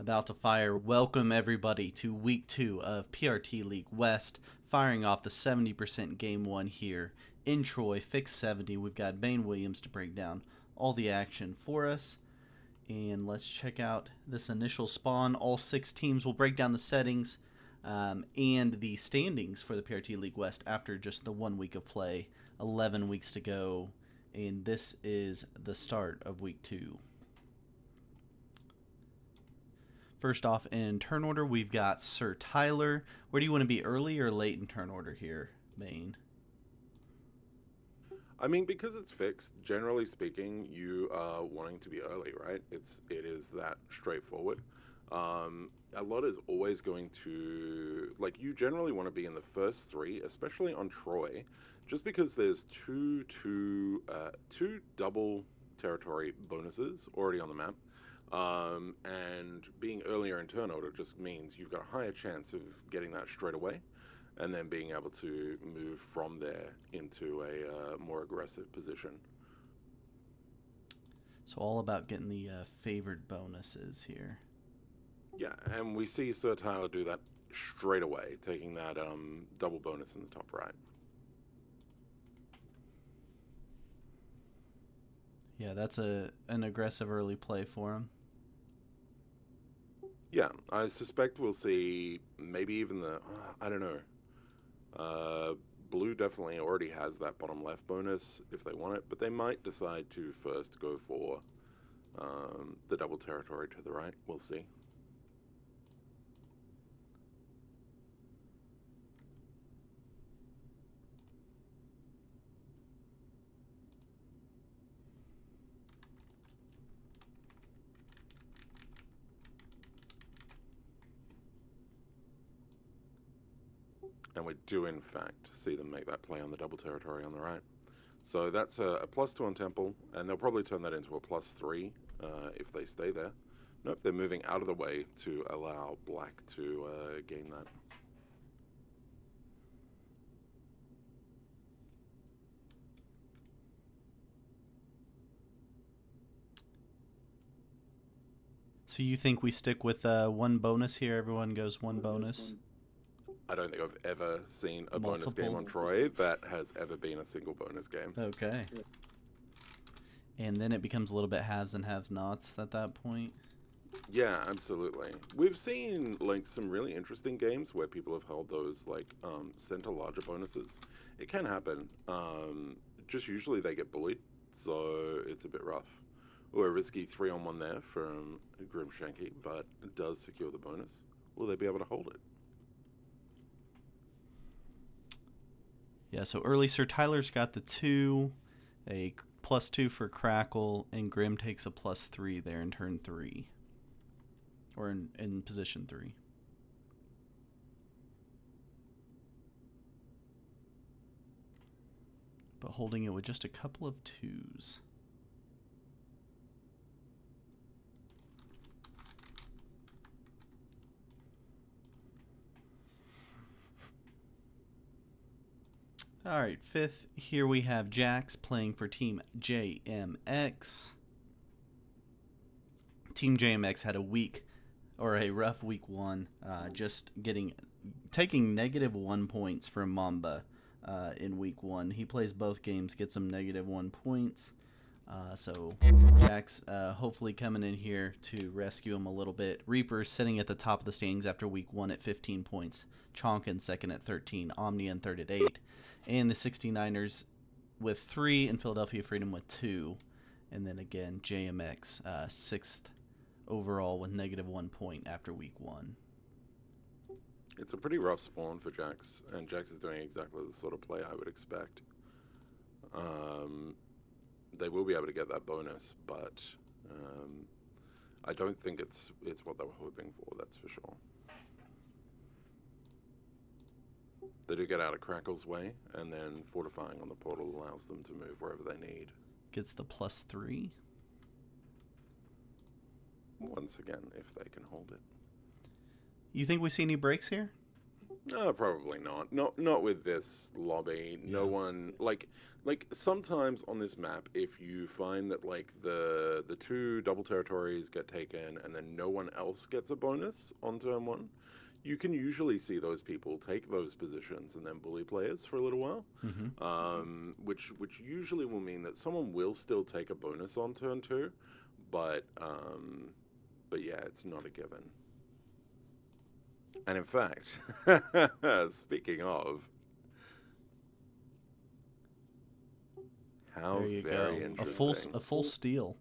About to fire. Welcome everybody to week 2 of PRT League West, firing off the 70% game 1 here in Troy, Fix 70. We've got Bane Williams to break down all the action for us. And let's check out this initial spawn. All 6 teams will break down the settings and the standings for the PRT League West after just the 1 week of play, 11 weeks to go. And this is the start of week 2. First off, in turn order, we've got Sir Tyler. Where do you want to be, early or late in turn order here, Bane? I mean, because it's fixed, generally speaking, you are wanting to be early, right? It is that straightforward. A lot is always going to, like, you generally want to be in the first 3, especially on Troy, just because there's two double territory bonuses already on the map. And being earlier in turn order just means you've got a higher chance of getting that straight away and then being able to move from there into a more aggressive position. So all about getting the favored bonuses here. Yeah, and we see Sir Tyler do that straight away, taking that double bonus in the top right. Yeah, that's an aggressive early play for him. Yeah, I suspect we'll see maybe even the, I don't know. Blue definitely already has that bottom left bonus if they want it, but they might decide to first go for the double territory to the right. We'll see. And we do, in fact, see them make that play on the double territory on the right. So that's a +2 on Temple, and they'll probably turn that into a +3 if they stay there. Nope, they're moving out of the way to allow Black to gain that. So you think we stick with 1 bonus here? Everyone goes 1 bonus? I don't think I've ever seen a bonus Multiple? game on Troy that has ever been a single bonus game. Okay. And then it becomes a little bit haves and have-nots at that point. Yeah, absolutely. We've seen like some really interesting games where people have held those like center larger bonuses. It can happen. Just usually they get bullied, so it's a bit rough. Ooh, a risky 3-on-1 there from Grim Shanky, but it does secure the bonus. Will they be able to hold it? Yeah, so early Sir Tyler's got the 2, a +2 for Crackle, and Grim takes a +3 there in turn 3. Or in position 3. But holding it with just a couple of 2s. All right, 5th, here we have Jax playing for Team JMX. Team JMX had a rough week 1, just taking -1 points from Mamba in week 1. He plays both games, gets some -1 points. So Jax hopefully coming in here to rescue him a little bit. Reaper's sitting at the top of the standings after week 1 at 15 points. Chonk in second at 13. Omnia in third at 8. And the 69ers with 3 and Philadelphia Freedom with 2. And then again, JMX 6th overall with -1 point after week 1. It's a pretty rough spawn for Jax, and Jax is doing exactly the sort of play I would expect. They will be able to get that bonus, but I don't think it's what they were hoping for, that's for sure. They do get out of Crackle's way, and then fortifying on the portal allows them to move wherever they need. Gets the +3. Once again, if they can hold it. You think we see any breaks here? Probably not. Not with this lobby. No Yeah. one like sometimes on this map, if you find that like the two double territories get taken and then no one else gets a bonus on turn one, you can usually see those people take those positions and then bully players for a little while. Mm-hmm. Which usually will mean that someone will still take a bonus on turn two, but yeah, it's not a given. And in fact, speaking of, how There you very go. interesting. A full steal.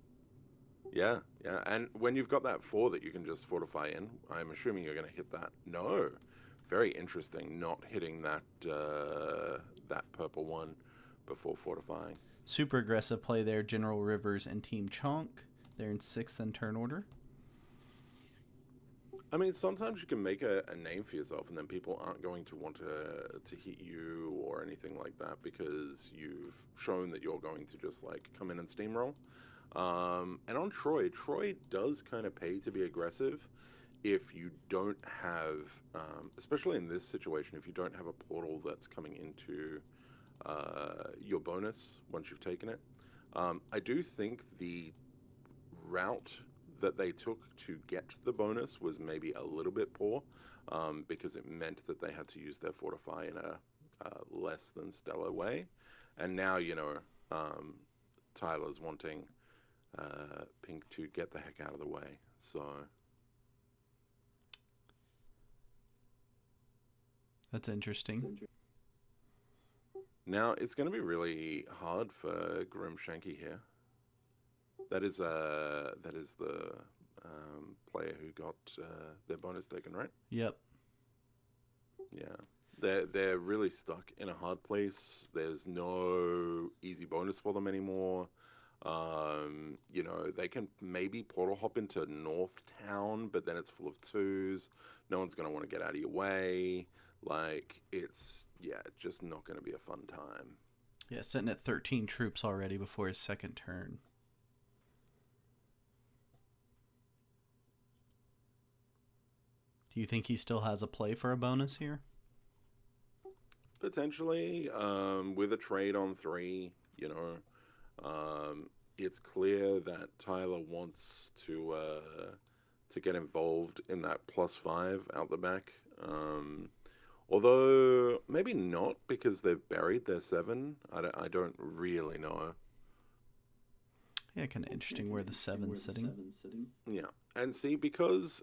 Yeah, yeah. And when you've got that four that you can just fortify in, I'm assuming you're going to hit that. No, very interesting. Not hitting that purple one before fortifying. Super aggressive play there. General Rivers and Team Chonk. They're in 6th in turn order. I mean, sometimes you can make a name for yourself, and then people aren't going to want to hit you or anything like that because you've shown that you're going to just like come in and steamroll. And on Troy does kind of pay to be aggressive if you don't have, especially in this situation, if you don't have a portal that's coming into your bonus once you've taken it. I do think the route that they took to get the bonus was maybe a little bit poor because it meant that they had to use their fortify in a less than stellar way. And now, Tyler's wanting Pink to get the heck out of the way. So That's interesting. now it's going to be really hard for Grim Shanky here. That is the player who got their bonus taken, right? Yep. Yeah, they're really stuck in a hard place. There's no easy bonus for them anymore. They can maybe portal hop into North Town, but then it's full of twos. No one's gonna want to get out of your way. Like it's just not gonna be a fun time. Yeah, sitting at 13 troops already before his second turn. Do you think he still has a play for a bonus here? Potentially, with a trade on 3, it's clear that Tyler wants to get involved in that +5 out the back. Although maybe not because they've buried their 7. I don't really know. Yeah, kind of interesting where the 7's sitting. Yeah, and see because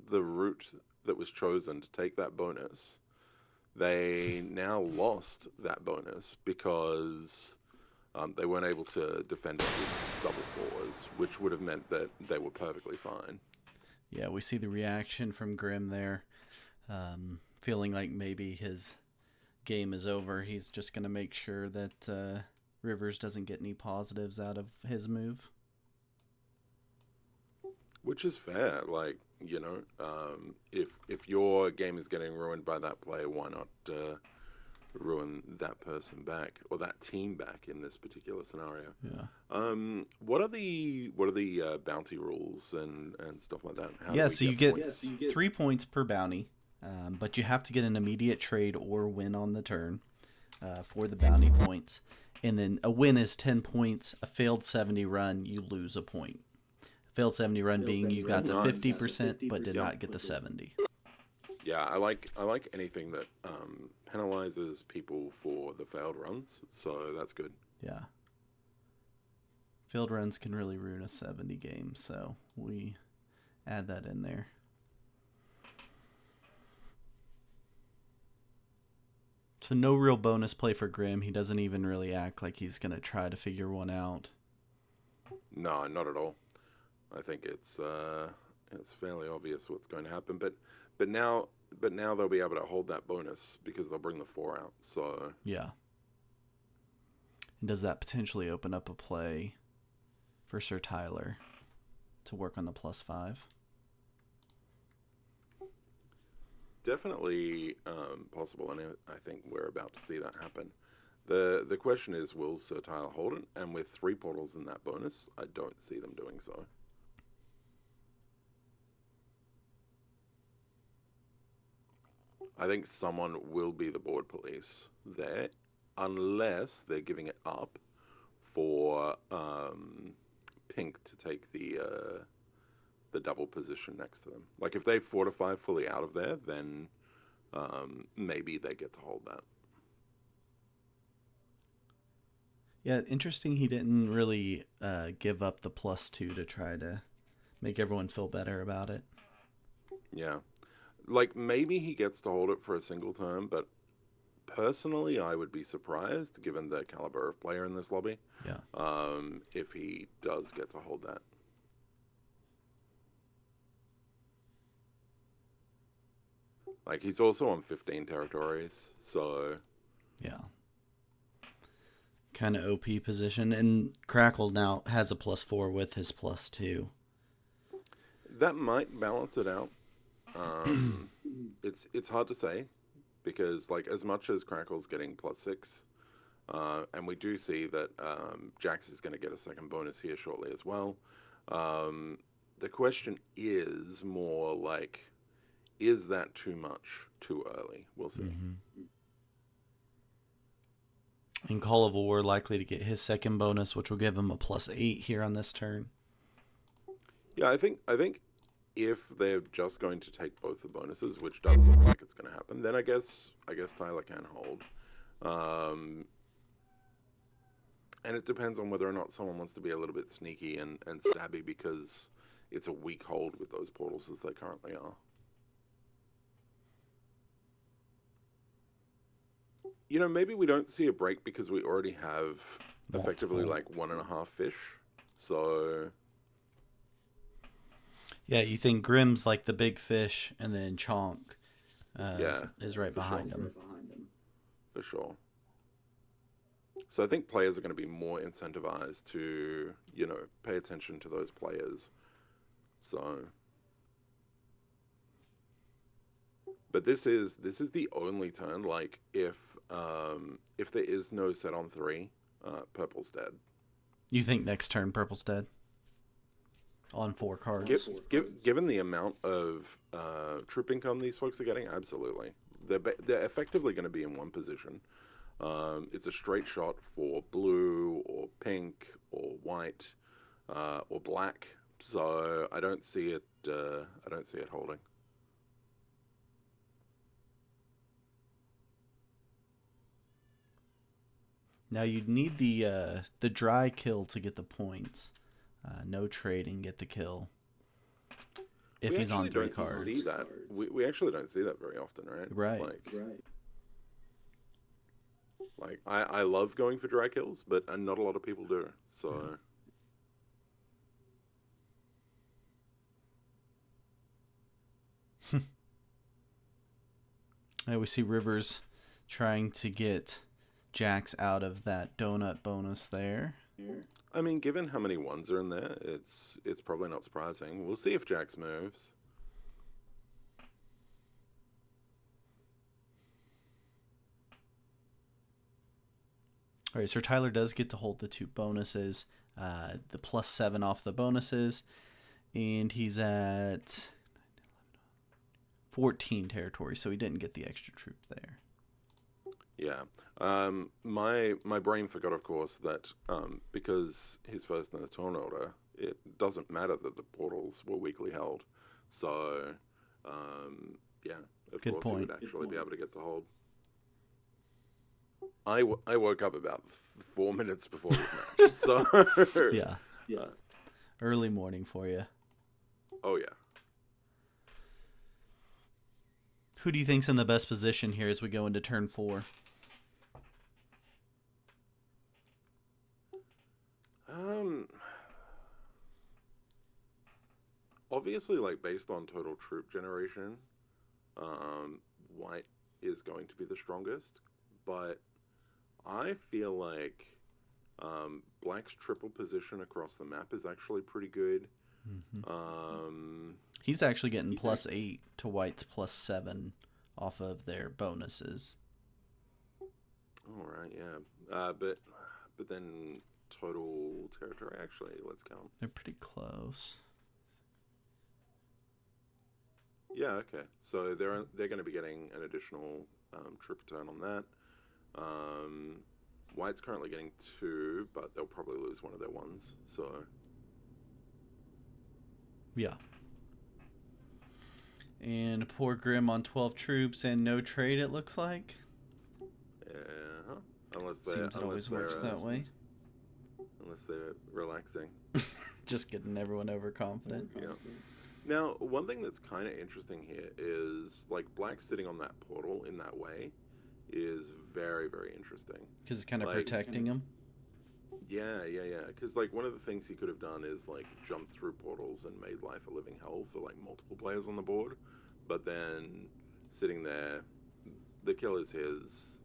the route that was chosen to take that bonus, they now lost that bonus because they weren't able to defend it with double 4s, which would have meant that they were perfectly fine. Yeah, we see the reaction from Grim there, feeling like maybe his game is over. He's just going to make sure that Rivers doesn't get any positives out of his move. Which is fair. Like, if your game is getting ruined by that player, why not ruin that person back or that team back in this particular scenario? Yeah. What are the bounty rules and stuff like that? So you get 3 points per bounty, but you have to get an immediate trade or win on the turn for the bounty points. And then a win is 10 points. A failed 70 run, you lose a point. Failed 70 run being you got to 50% but did not get the 70. Yeah, I like anything that penalizes people for the failed runs, so that's good. Yeah. Failed runs can really ruin a 70 game, so we add that in there. So no real bonus play for Grim. He doesn't even really act like he's going to try to figure one out. No, not at all. I think it's fairly obvious what's going to happen, but now they'll be able to hold that bonus because they'll bring the 4 out. So yeah. And does that potentially open up a play for Sir Tyler to work on the +5? Definitely possible, and I think we're about to see that happen. The question is, will Sir Tyler hold it? And with 3 portals in that bonus, I don't see them doing so. I think someone will be the board police there, unless they're giving it up for Pink to take the double position next to them. Like if they fortify fully out of there, then maybe they get to hold that. Yeah, interesting. He didn't really give up the +2 to try to make everyone feel better about it. Yeah. Like maybe he gets to hold it for a single turn, but personally, I would be surprised, given the caliber of player in this lobby, Yeah. if he does get to hold that. Like he's also on 15 territories, so Yeah. Kind of OP position, and Crackle now has a +4 with his +2. that might balance it out. It's hard to say because like as much as Crackle's getting +6, and we do see that Jax is going to get a second bonus here shortly as well. The question is more like, is that too much too early? We'll see. Mm-hmm. And Call of War likely to get his second bonus, which will give him a +8 here on this turn. Yeah, I think if they're just going to take both the bonuses, which does look like it's going to happen, then I guess Tyler can hold. And it depends on whether or not someone wants to be a little bit sneaky and stabby because it's a weak hold with those portals as they currently are. You know, maybe we don't see a break because we already have effectively like 1.5 fish. So yeah, you think Grimm's like the big fish, and then Chonk yeah, is right behind him. For sure. So I think players are going to be more incentivized to, you know, pay attention to those players. So, but this is the only turn. Like if there is no set on 3, purple's dead. You think next turn Purple's dead? On 4 cards. Given the amount of troop income these folks are getting, absolutely. They're effectively going to be in one position. It's a straight shot for blue or pink or white or black. So I don't see it. I don't see it holding. Now you'd need the dry kill to get the points. No trading, get the kill. If he's on 3 cards. See that. We actually don't see that very often, right? Right. Like I love going for dry kills, but not a lot of people do. So. We see Rivers trying to get Jax out of that donut bonus there. I mean, given how many ones are in there, it's probably not surprising. We'll see if Jax moves. All right, so Tyler does get to hold the 2 bonuses, the +7 off the bonuses, and he's at 14 territory, so he didn't get the extra troop there. Yeah. My brain forgot, of course, that because he's first in the turn order, it doesn't matter that the portals were weakly held. So, yeah, of Good course point. he would actually be able to get to hold. I woke up about 4 minutes before this match, so yeah. Early morning for you. Oh yeah. Who do you think's in the best position here as we go into turn 4? Obviously, like based on total troop generation, white is going to be the strongest, but I feel like black's triple position across the map is actually pretty good. He's actually getting +8 to white's +7 off of their bonuses. All right, yeah, but then total territory, actually, let's count. They're pretty close. Yeah, okay. So they're going to be getting an additional trip return on that. Um, White's currently getting 2, but they'll probably lose one of their ones. So Yeah. And poor Grim on 12 troops and no trade, it looks like. yeah, unless Seems it always works that way. unless they're relaxing. Just getting everyone overconfident. Yeah. Now, one thing that's kind of interesting here is like Black sitting on that portal in that way is very, very interesting. Because it's kind of protecting him. Yeah. Because like one of the things he could have done is like jump through portals and made life a living hell for like multiple players on the board. But then sitting there, the kill is his,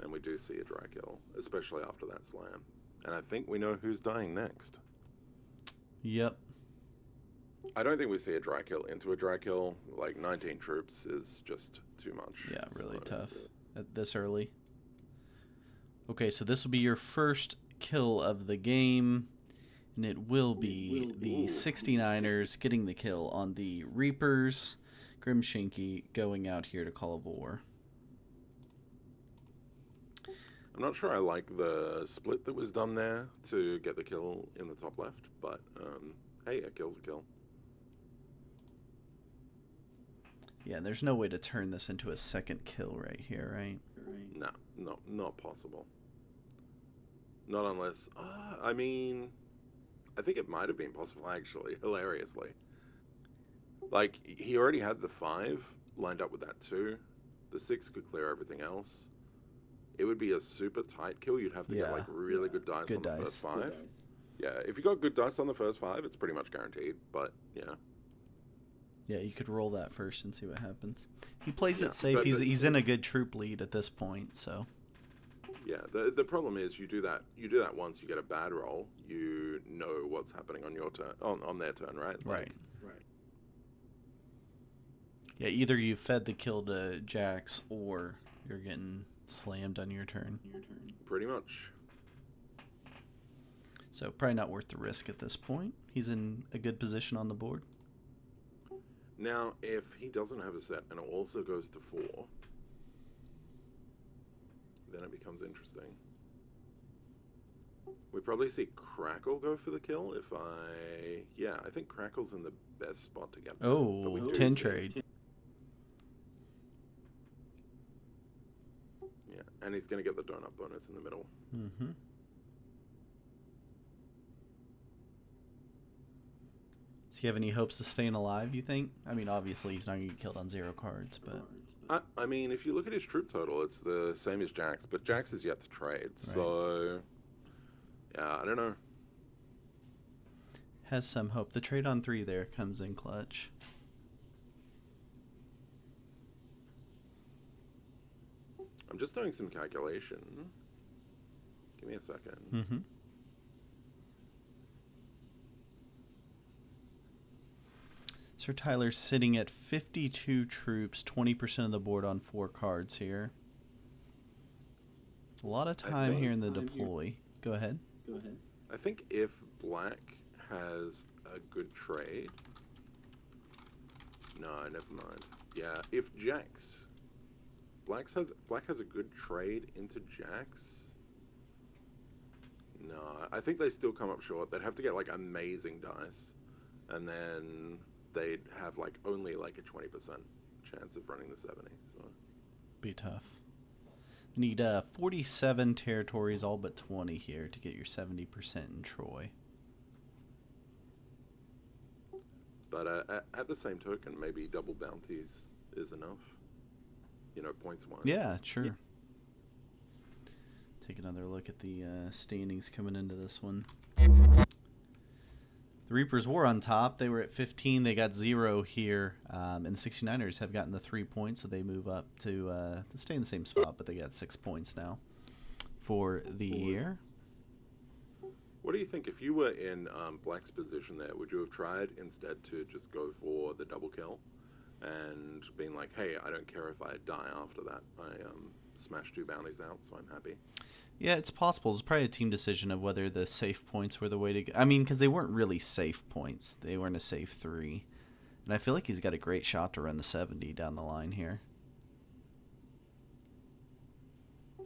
and we do see a dry kill, especially after that slam. And I think we know who's dying next. Yep. I don't think we see a dry kill into a dry kill. Like 19 troops is just too much. Yeah, really tough at this early. Okay, so this will be your first kill of the game, and it will be the 69ers getting the kill on the Reapers. Grim Shinky going out here to call a war. I'm not sure I like the split that was done there to get the kill in the top left, but hey, a kill's a kill. Yeah, there's no way to turn this into a second kill right here, right? No, not possible. Not unless, I mean, I think it might have been possible actually, hilariously. Like, he already had the 5 lined up with that 2. The 6 could clear everything else. It would be a super tight kill. You'd have to get like really good dice on the first 5. Yeah, if you got good dice on the first 5, it's pretty much guaranteed, but yeah. Yeah, you could roll that first and see what happens. He plays it safe. He's in a good troop lead at this point, so. Yeah, the problem is you do that once, you get a bad roll, you know what's happening on your turn, on their turn, right? Right. Yeah, either you fed the kill to Jax or you're getting slammed on your turn. Pretty much. So probably not worth the risk at this point. He's in a good position on the board. Now, if he doesn't have a set and it also goes to 4, then it becomes interesting. We probably see Crackle go for the kill I think Crackle's in the best spot to get. Oh, 10 trade. Yeah, and he's going to get the donut bonus in the middle. Mm-hmm. Does he have any hopes of staying alive, you think? I mean, obviously he's not going to get killed on 0 cards, but... I mean, if you look at his troop total, it's the same as Jax, but Jax is yet to trade, so... Yeah, I don't know. Has some hope. The trade on 3 there comes in clutch. I'm just doing some calculation. Give me a second. Mm-hmm. Sir Tyler's sitting at 52 troops, 20% of the board on 4 cards here. A lot of time here in the deploy. Go ahead. I think if Black has a good trade... No, never mind. Yeah, if Jax... Black has a good trade into Jax... No, I think they still come up short. They'd have to get like amazing dice. And then... they'd have like only like a 20% chance of running the 70. So be tough. Need 47 territories, all but 20 here to get your 70% in Troy. But at the same token, maybe double bounties is enough. You know, points wise. Yeah, sure. Yeah. Take another look at the standings coming into this one. The Reapers were on top. They were at 15. They got 0 here. And the 69ers have gotten the 3 points, so they move up to stay in the same spot, but they got 6 points now for the year. What do you think? If you were in Black's position there, would you have tried instead to just go for the double kill and being like, hey, I don't care if I die after that. I smashed 2 bounties out, so I'm happy. Yeah, it's possible. It's probably a team decision of whether the safe points were the way to go. I mean, because they weren't really safe points. They weren't a safe 3. And I feel like he's got a great shot to run the 70 down the line here.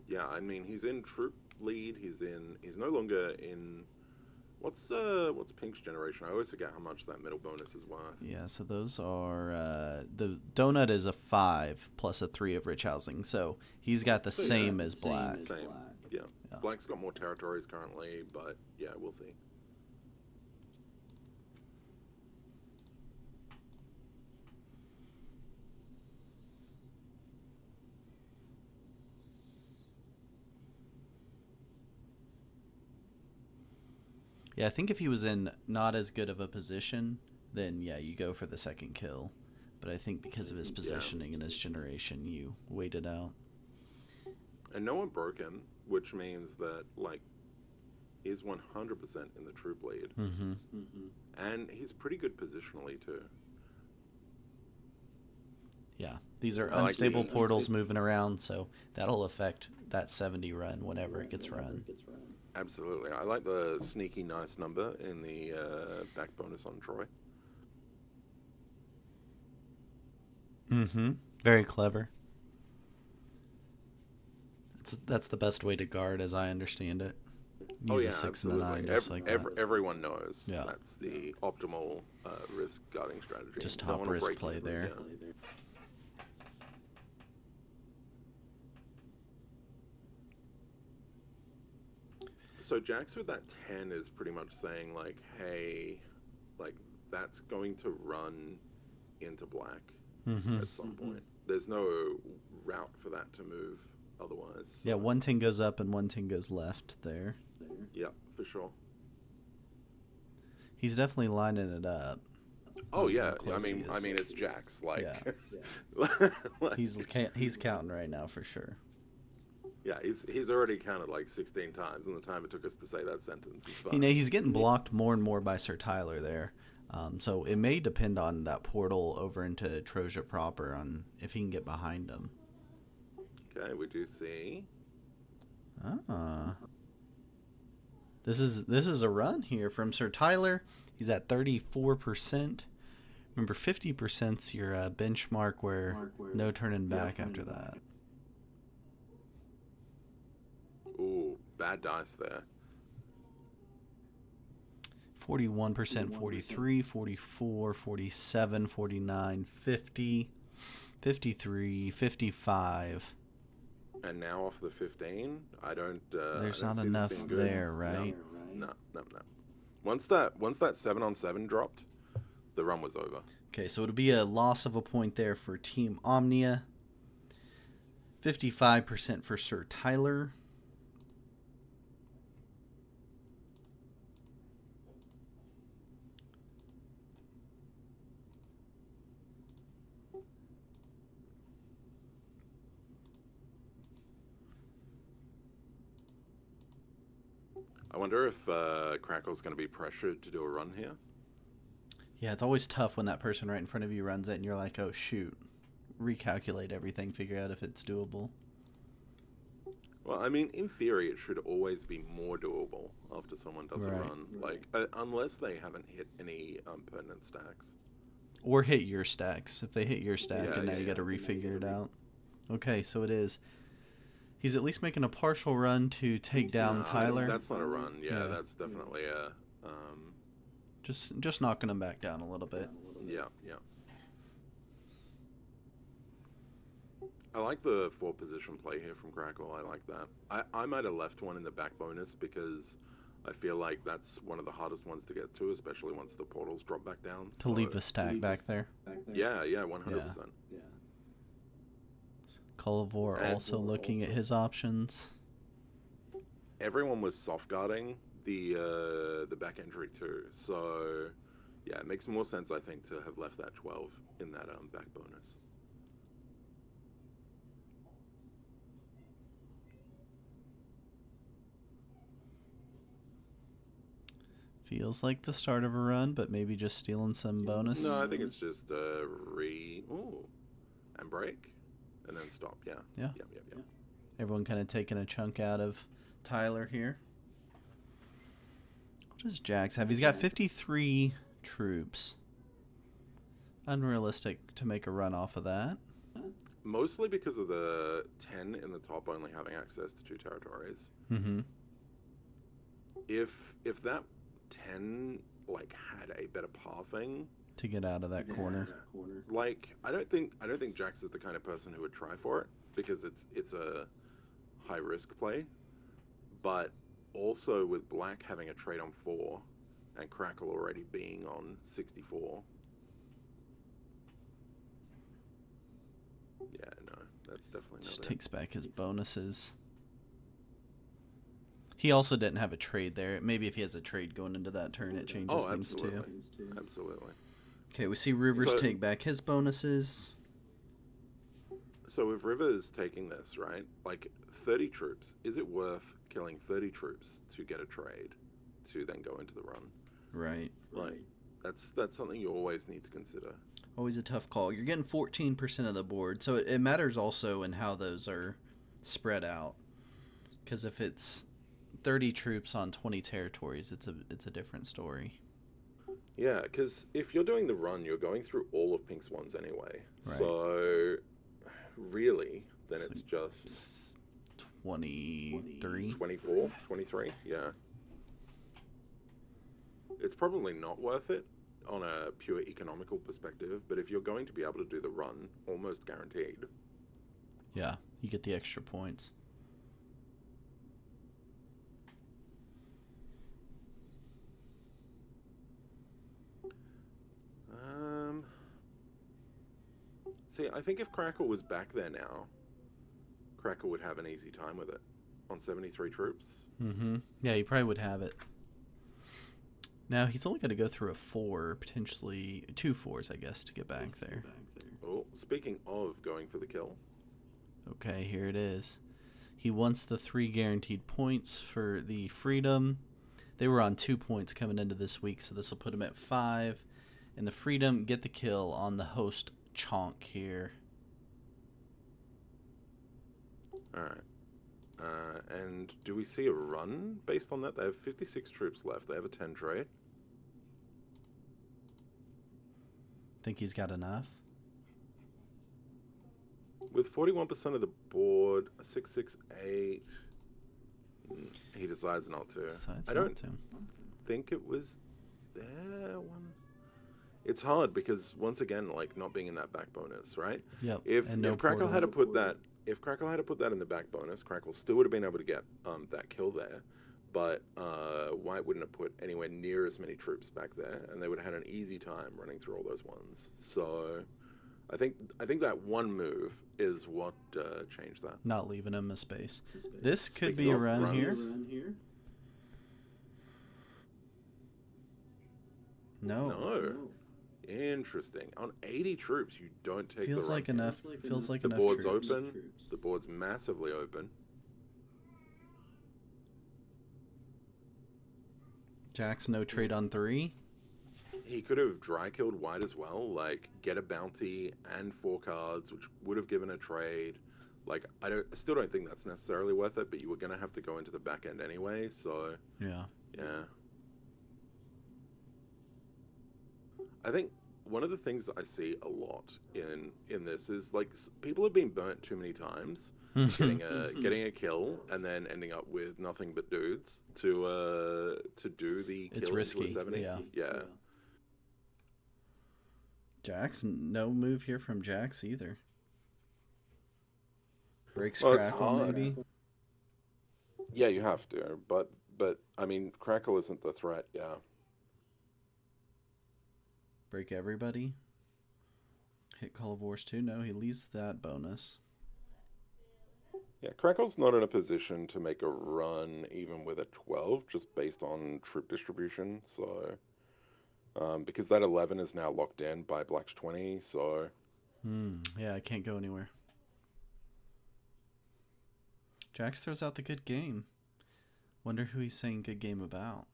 Yeah, I mean, he's in troop lead. He's no longer in. What's Pink's generation? I always forget how much that middle bonus is worth. Yeah, so those are the donut is a 5 plus a 3 of rich housing, so he's got the same as black. Same, yeah. Black's got more territories currently, but yeah, we'll see. Yeah, I think if he was in not as good of a position, then yeah, you go for the second kill. But I think because of his positioning and his generation, you wait it out. And no one broken, which means that like he's 100% in the troop lead, and he's pretty good positionally too. Yeah, these are unstable portals moving around, so that'll affect that 70 run whenever it gets run. Absolutely. I like the sneaky nice number in the back bonus on Troy. Very clever. That's the best way to guard, as I understand it. Use a 6 and a 9, just like that. Everyone knows that's the optimal risk guarding strategy. Just top risk play there. So Jax with that 10 is pretty much saying like, hey, like that's going to run into black at some point. There's no route for that to move otherwise. Yeah, one ting goes up and one ting goes left there. Yeah, for sure. He's definitely lining it up. Oh yeah, I mean it's Jax. Like, like he's counting right now for sure. Yeah, he's already counted like 16 times in the time it took us to say that sentence. It's fine. You know, he's getting blocked more and more by Sir Tyler there. So it may depend on that portal over into Troja proper on if he can get behind him. Okay, we do see. This is a run here from Sir Tyler. He's at 34%. Remember, 50%'s your benchmark where no turning back after that. Ooh, bad dice there. 41%, 43, 44, 47, 49, 50, 53, 55. And now off the 15, I don't. There's not enough there, right? No. Once that 7-on-7 dropped, the run was over. Okay, so it'll be a loss of a point there for Team Omnia. 55% for Sir Tyler. I wonder if Crackle's going to be pressured to do a run here. Yeah, it's always tough when that person right in front of you runs it and you're like, oh, shoot. Recalculate everything, figure out if it's doable. Well, I mean, in theory, it should always be more doable after someone does a run. Like, unless they haven't hit any pertinent stacks. Or hit your stacks. If they hit your stack and now you got to refigure it out. Okay, so it is. He's at least making a partial run to take down Tyler. That's not a run. Yeah, that's definitely a... Just knocking him back down a little bit. Yeah. I like the 4-position play here from Crackle. I like that. I might have left one in the back bonus because I feel like that's one of the hardest ones to get to, especially once the portals drop back down. To leave a stack back there? Yeah, 100%. Yeah. Culivore also looking at his options. Everyone was soft guarding the back entry too, so yeah, it makes more sense I think to have left that 12 in that back bonus. Feels like the start of a run, but maybe just stealing some bonus. No, I think it's just and break. And then stop, yeah. Yeah. Everyone kind of taking a chunk out of Tyler here. What does Jax have? He's got 53 troops. Unrealistic to make a run off of that. Mostly because of the 10 in the top only having access to 2 territories. Mm-hmm. If that 10 like had a better pathing To get out of that corner. like I don't think Jax is the kind of person who would try for it because it's a high risk play. But also with Black having a trade on 4 and Crackle already being on 64. Yeah, no, that's definitely Just not it. takes back his bonuses. He also didn't have a trade there. Maybe if he has a trade going into that turn, it changes Oh, things too. absolutely. Okay, we see Rivers So- take back his bonuses. So if Rivers taking this, right, like 30 troops, is it worth killing 30 troops to get a trade to then go into the run? Right. Like, that's something you always need to consider. Always a tough call. You're getting 14% of the board, so it matters also in how those are spread out. Because if it's 30 troops on 20 territories, it's a different story. Yeah, because if you're doing the run, you're going through all of Pink's ones anyway. Right. So, really, then So it's just It's 23. 24, 23, yeah. It's probably not worth it on a pure economical perspective, but if you're going to be able to do the run, almost guaranteed. Yeah, you get the extra points. See, I think if Crackle was back there now, Crackle would have an easy time with it on 73 troops. Mm-hmm. Yeah, he probably would have it. Now, he's only going to go through a 4, potentially 2 4s, I guess, to get back there. Oh, speaking of going for the kill. Okay, here it is. He wants the 3 guaranteed points for the Freedom. They were on 2 points coming into this week, so this will put him at 5. And the Freedom get the kill on the host Chonk here. Alright. And do we see a run based on that? They have 56 troops left. They have a 10 trade. Think he's got enough? With 41% of the board, a 668. He decides not to. Decides I not don't to. think it was there one. It's hard because once again, like not being in that back bonus, right? Yep. If and no Crackle portal. had to put that, if Crackle had to put that in the back bonus, Crackle still would have been able to get that kill there, but White wouldn't have put anywhere near as many troops back there, and they would have had an easy time running through all those ones. So, I think that one move is what changed that. Not leaving him a space. This could Speaking be a of run here. runs. No. Interesting. On 80 troops, you don't take Feels the run like kill. enough. Feels like The enough board's troops. open. The board's massively open. Jax no trade on 3. He could have dry killed White as well, like get a bounty and 4 cards, which would have given a trade. Like I still don't think that's necessarily worth it, but you were gonna have to go into the back end anyway, so Yeah. yeah. I think one of the things that I see a lot in this is like people have been burnt too many times getting a kill and then ending up with nothing but dudes to do the kill It's into risky. a 70. Yeah. Jax, no move here from Jax either. Breaks Well, it's Crackle hard. maybe. Yeah, you have to, but I mean, Crackle isn't the threat. Yeah. Break everybody. Hit Call of Wars 2. No, he leaves that bonus. Yeah, Crackle's not in a position to make a run even with a 12, just based on troop distribution. So, because that 11 is now locked in by Black's 20, so Yeah, I can't go anywhere. Jax throws out the good game. Wonder who he's saying good game about.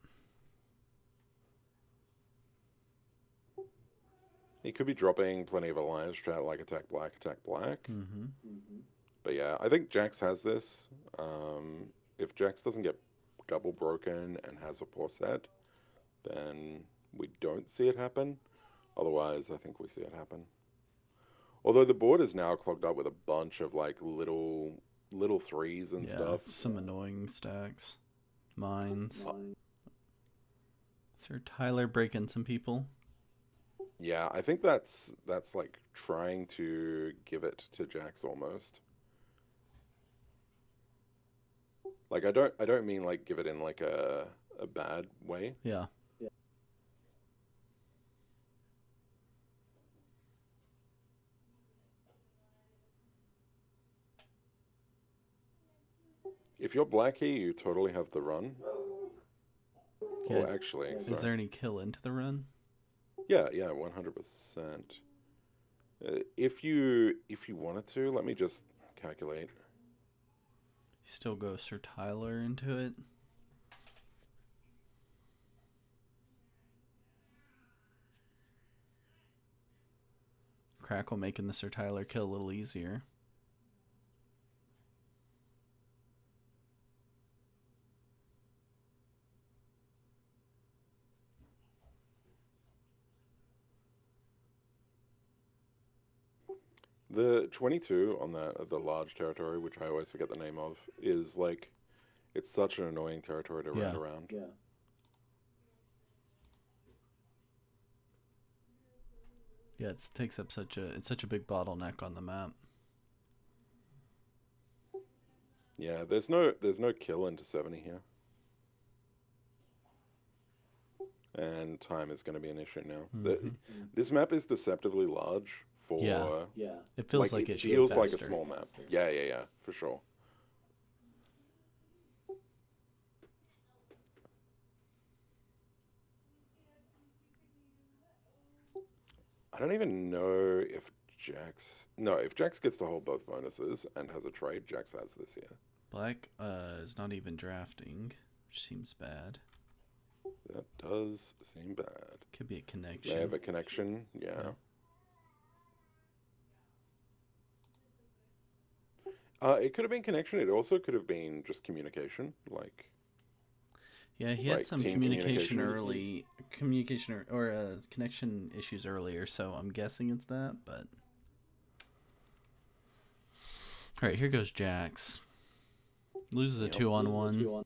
he could be dropping plenty of alliance strat like attack black. Mm-hmm. But yeah, I think Jax has this. If Jax doesn't get double broken and has a poor set, then we don't see it happen. Otherwise, I think we see it happen. Although the board is now clogged up with a bunch of like little threes and stuff. Some annoying stacks. Mines. Sir Tyler breaking some people. Yeah, I think that's like trying to give it to Jax almost. Like I don't mean like give it in like a bad way. Yeah. If you're Blackie, you totally have the run. Yeah. Oh, actually, sorry. Is there any kill into the run? Yeah, 100%. If you wanted to, let me just calculate. Still go Sir Tyler into it. Crackle making the Sir Tyler kill a little easier. The 22 on the large territory, which I always forget the name of, is like, it's such an annoying territory to ride around. Yeah. Yeah, it takes up such a big bottleneck on the map. Yeah, there's no kill into 70 here. And time is going to be an issue now. This map is deceptively large for... Yeah. It feels like it it should feels be like a faster. small map. Yeah, for sure. I don't even know if if Jax gets to hold both bonuses and has a trade, Jax has this year. Black is not even drafting, which seems bad. That does seem bad. Could be a connection. They have a connection, yeah. It could have been connection. It also could have been just communication, like... Yeah, he had like some team communication connection issues earlier, so I'm guessing it's that, but... Alright, here goes Jax. Loses a 2-on-1.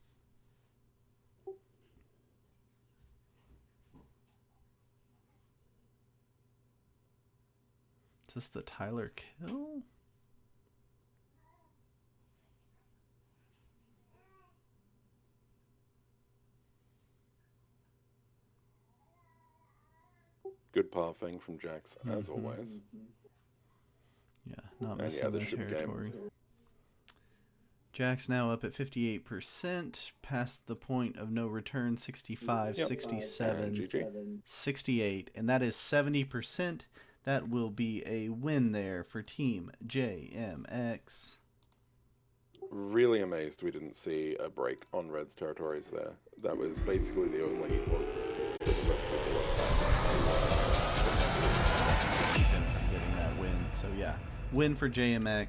Is this the Tyler kill? Good pathing from Jax, as always. Yeah, not missing the territory. Jax now up at 58%, past the point of no return, 65, 67, 68, and that is 70%. That will be a win there for Team JMX. Really amazed we didn't see a break on Red's territories there. That was basically the only hook for the rest of the board. Getting that win. So yeah, win for JMX.